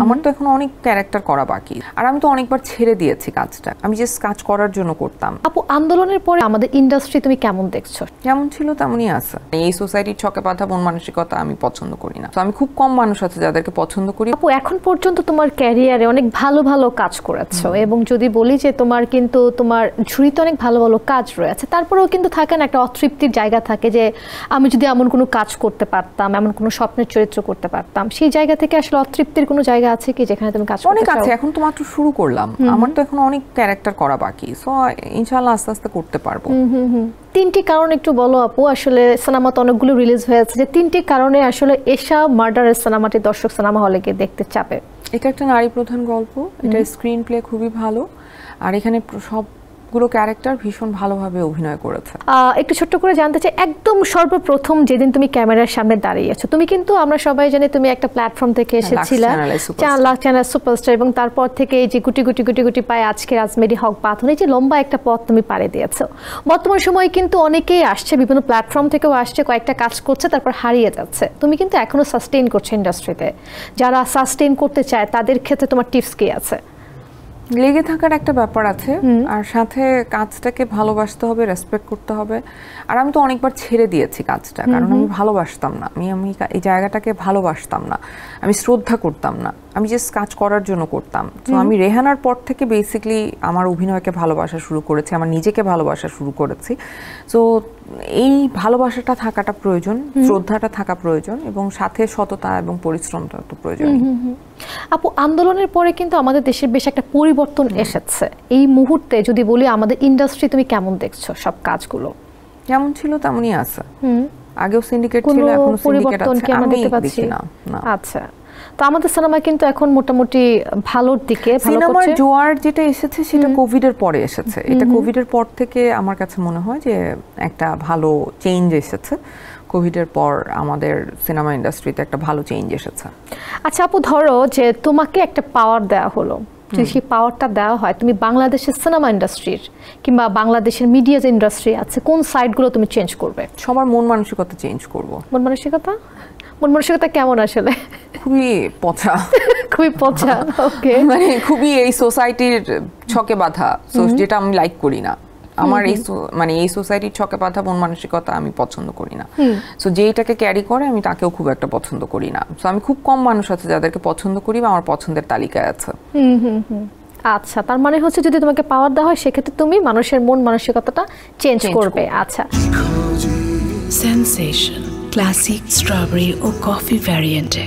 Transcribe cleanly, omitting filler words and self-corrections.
আমার তো এখন অনেক ক্যারেক্টার করা বাকি, আর আমি তো অনেকবার ছেড়ে দিয়েছি কাজটা, আমি জাস্ট কাজ করার জন্য করতাম। আপু, আন্দোলনের পরে আমাদের ইন্ডাস্ট্রি তুমি কেমন দেখছো? যেমন ছিল তেমনই আছে। এই সোসাইটির ছকে বাঁধা মন মানসিকতা আমি পছন্দ করি না। তো আমি খুব কম মানুষ আছে যাদেরকে পছন্দ করি। আপু, এখন পর্যন্ত তোমার ক্যারিয়ারে অনেক ভালো ভালো কাজ করেছো, এবং যদি বলি যে তোমার ঝুড়িতে অনেক ভালো ভালো কাজ রয়েছে, তারপরেও কিন্তু থাকে না একটা অতৃপ্তির জায়গা থাকে যে আমি যদি এমন কোনো কাজ করতে পারতাম, এমন কোনো স্বপ্নের চরিত্র করতে পারতাম, সেই জায়গা থেকে আসলে অতৃপ্তির কোনো জায়গা আছে কি যেখানে তুমি কাজ করতে চাও? অনেক আছে, এখন তো মাত্র শুরু করলাম, আমার তো এখন অনেক ক্যারেক্টার করা বাকি, সো ইনশাআল্লাহ আস্তে আস্তে করতে পারবো। তিনটি কারণ একটু বলো আপু। আসলে সিনেমা তো অনেকগুলো রিলিজ হয়েছে, যে তিনটি কারণে আসলে এশা মার্ডারের সিনেমাটি দর্শক সিনেমা হলে গিয়ে দেখতে চাবে। এটা একটা নারী প্রধান গল্প, এটা স্ক্রিন প্লে খুবই ভালো, আর এখানে সবগুলো ক্যারেক্টার ভীষণ ভালোভাবে অভিনয় করেছে। একটু ছোট্ট করে জানতে চাই, একদম সর্বপ্রথম যেদিন তুমি ক্যামেরার সামনে দাঁড়িয়েছো, তুমি কিন্তু আমরা সবাই জানি তুমি একটা প্ল্যাটফর্ম থেকে এসেছিলে, লাখ চ্যানেল সুপারস্টার, এবং তারপর থেকে এই যে গুটি গুটি গুটি গুটি পায়ে আজকে রাজমেরি হক বাঁধন, এই যে লম্বা একটা পথ তুমি পাড়ি দিয়েছো। বর্তমান সময়ে কিন্তু অনেকেই আসছে, বিভিন্ন প্ল্যাটফর্ম থেকেও আসছে, কয়েকটা কাজ করছে, তারপর হারিয়ে যাচ্ছে। তুমি কিন্তু এখনো সাস্টেইন করছো ইন্ডাস্ট্রিতে। যারা সাস্টেইন করতে চায় তাদের ক্ষেত্রে তোমার টিপস কি আছে? লেগে থাকার একটা ব্যাপার আছে, আর সাথে কাজটাকে ভালোবাসতে হবে, রেসপেক্ট করতে হবে। আর আমি তো অনেকবার ছেড়ে দিয়েছি কাজটা, কারণ আমি ভালোবাসতাম না, আমি এই জায়গাটাকে ভালোবাসতাম না, আমি শ্রদ্ধা করতাম না, আমি জাস্ট কাজ করার জন্য করতাম। তো আমি রেহানার পর থেকে বেসিক্যালি আমার অভিনয়কে ভালোবাসা শুরু করেছি, আমার নিজেকে ভালোবাসা শুরু করেছি। তো এই ভালোবাসাটা থাকাটা প্রয়োজন, শ্রদ্ধাটা থাকা প্রয়োজন, এবং সাথে সততা এবং পরিশ্রমটা তো প্রয়োজন। আপু, আন্দোলনের পরে কিন্তু আমাদের দেশের বেশ একটা পরিবর্তন এসেছে। এই মুহূর্তে যদি বলি আমাদের ইন্ডাস্ট্রি তুমি কেমন দেখছো? সব কাজগুলো যেমন ছিল তেমনই আছে। আগেও সিন্ডিকেট ছিল, এখনো সিন্ডিকেট আছে, আমি দেখি না। আচ্ছা, তো আমাদের সিনেমা কিন্তু এখন মোটামুটি ভালোর দিকে। সিনেমার জোয়ার যেটা এসেছে সেটা কোভিডের পরে এসেছে। এটা কোভিডের পর থেকে আমার কাছে মনে হয় যে একটা ভালো চেঞ্জ এসেছে। কোভিডের পর আমাদের সিনেমা ইন্ডাস্ট্রিতে একটা ভালো চেঞ্জ এসেছে। আচ্ছা আপু, ধরো যে তোমাকে একটা পাওয়ার দেওয়া হলো, যদি সেই পাওয়ারটা দেওয়া হয়, তুমি বাংলাদেশের সিনেমা ইন্ডাস্ট্রির কিংবা বাংলাদেশের মিডিয়া যে ইন্ডাস্ট্রি আছে, কোন সাইডগুলো তুমি চেঞ্জ করবে? সবার মন মানসিকতা চেঞ্জ করব। মন মানসিকতা? মন মানসিকতা কেমন আসলে? খুবই পচা। খুবই পচা। ওকে, মানে খুবই এই সোসাইটির ছকে বাঁধা, যেটা আমি লাইক করি না। আমার এই সোসাইটির ছকে বাঁধা মন মানসিকতা আমি পছন্দ করি না। সো যেটাকে ক্যারি করে আমি তাকেও খুব একটা পছন্দ করি না। সো আমি খুব কম মানুষ আছে যাদেরকে পছন্দ করি বা আমার পছন্দের তালিকায় আছে। আচ্ছা, তার মানে হচ্ছে যদি তোমাকে পাওয়ার দেওয়া হয় সেক্ষেত্রে তুমি মানুষের মন মানসিকতাটা চেঞ্জ করবে। আচ্ছা, সেনসেশন ক্লাসিক স্ট্রবেরি ও কফি ভ্যারিয়েন্টে